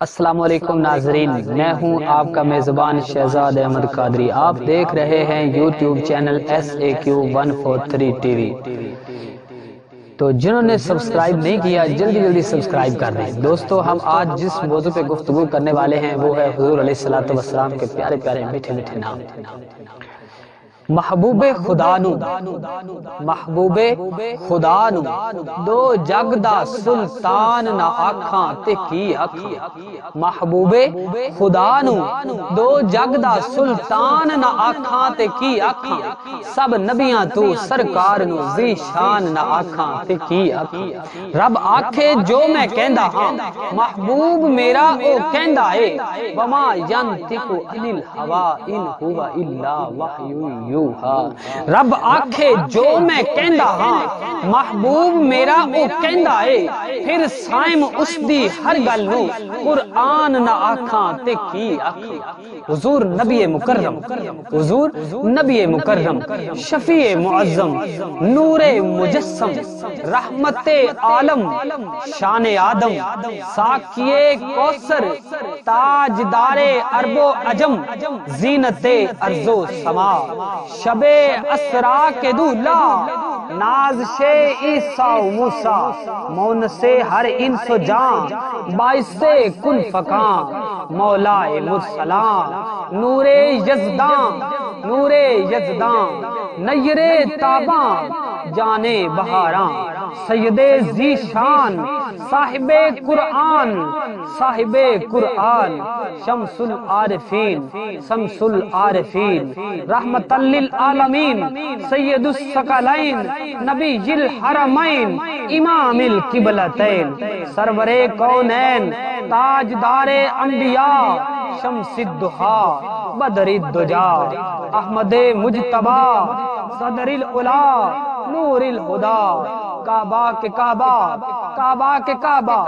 السلام علیکم ناظرین، میں ہوں آپ کا میزبان شہزاد احمد قادری۔ آپ دیکھ رہے ہیں YouTube channel SAQ143 T V. تو جنہوں نے سبسکرائب نہیں کیا جلدی سبسکرائب کر دیں۔ دوستو، ہم آج جس موضوع پہ گفتگو کرنے والے ہیں وہ ہے حضور علیہ السلام کے پیارے پیارے میٹھے میٹھے نام، محبوب خدا نو، محبوب خدا نو دو جگ دا سلطان نہ آکھاں تے کی آکھاں۔ محبوب خدا نو دو جگ دا سلطان نہ آکھاں تے کی آکھاں۔ سب نبیاں تو سرکار نو ذی شان نہ آکھاں تے کی آکھاں۔ رب آکھے جو میں کہندا ہاں، محبوب میرا او کہندا اے، وما ینطق عن الہوا ان هو الا وحی یوحا۔ رب آکھے جو میں کہندا ہاں، محبوب میرا او کہندا اے، پھر سائم اس دی ہر گل نو قرآن نہ آکھاں تے کی آکھاں۔ حضور نبی مکرم، حضور نبی مکرم، شفیع معظم، نور مجسم، رحمت عالم، شان آدم، ساقیے کوثر، تاجدار عرب و عجم، زینت ارض و سما، شب اسرا کے دولا، ناز شے عیسیٰ و موسیٰ، مون سے ہر انس و جان، باعث سے کن فکاں، مولا مرسلان، نور یزداں، نور یزداں، نیر تاباں، جانے بہاراں، سید ذی شان، صاحب قرآن، صاحب قرآن، شمس العارفین، شمس العارفین، رحمت للعالمین، سید الثقلین، نبی الحرمین، امام القبلتین، سرور کونین، تاجدار انبیاء، شمس الضحیٰ، بدر الدجا، احمد مجتبی، صدر العلا، نور الہدا، کعبہ کے کعبہ، کعبہ کے کعبہ،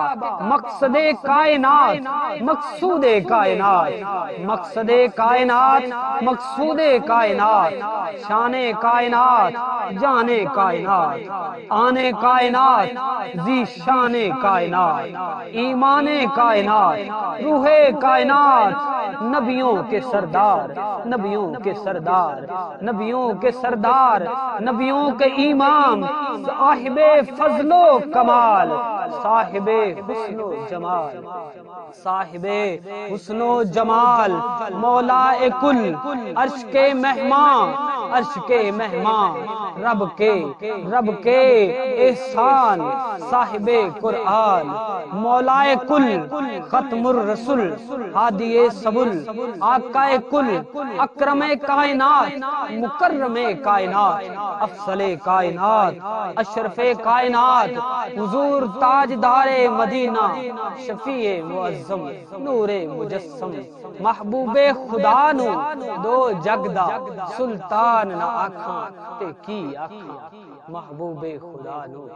مقصد کائنات، مقصود کائنات، مقصد کائنات، مقصود کائنات، شان کائنات، جان کائنات، آن کائنات، ذی شان کائنات، ایمان کائنات، روح کائنات، نبیوں کے سردار، نبیوں کے سردار، نبیوں کے سردار، نبیوں کے امام، صاحب فضل و کمال، صاحب حسن و جمال، صاحب حسن و جمال، مولا کل، عرش کے مہمان، عرش کے مہمان، رب کے احسان، صاحب قرآن، مولا کل، ختم الرسل، ہادی سبل، آقا کل، اکرم کائنات، مکرم کائنات، افضل کائنات، اشرف کائنات، حضور تاجدار مدینہ، شفیع معظم، نور مجسم، محبوب خدا نو دو جگ دا سلطان نہ آکھاں تے کی آکھاں۔ محبوب خدا نو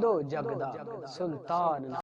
دو جگ دا سلطان نہ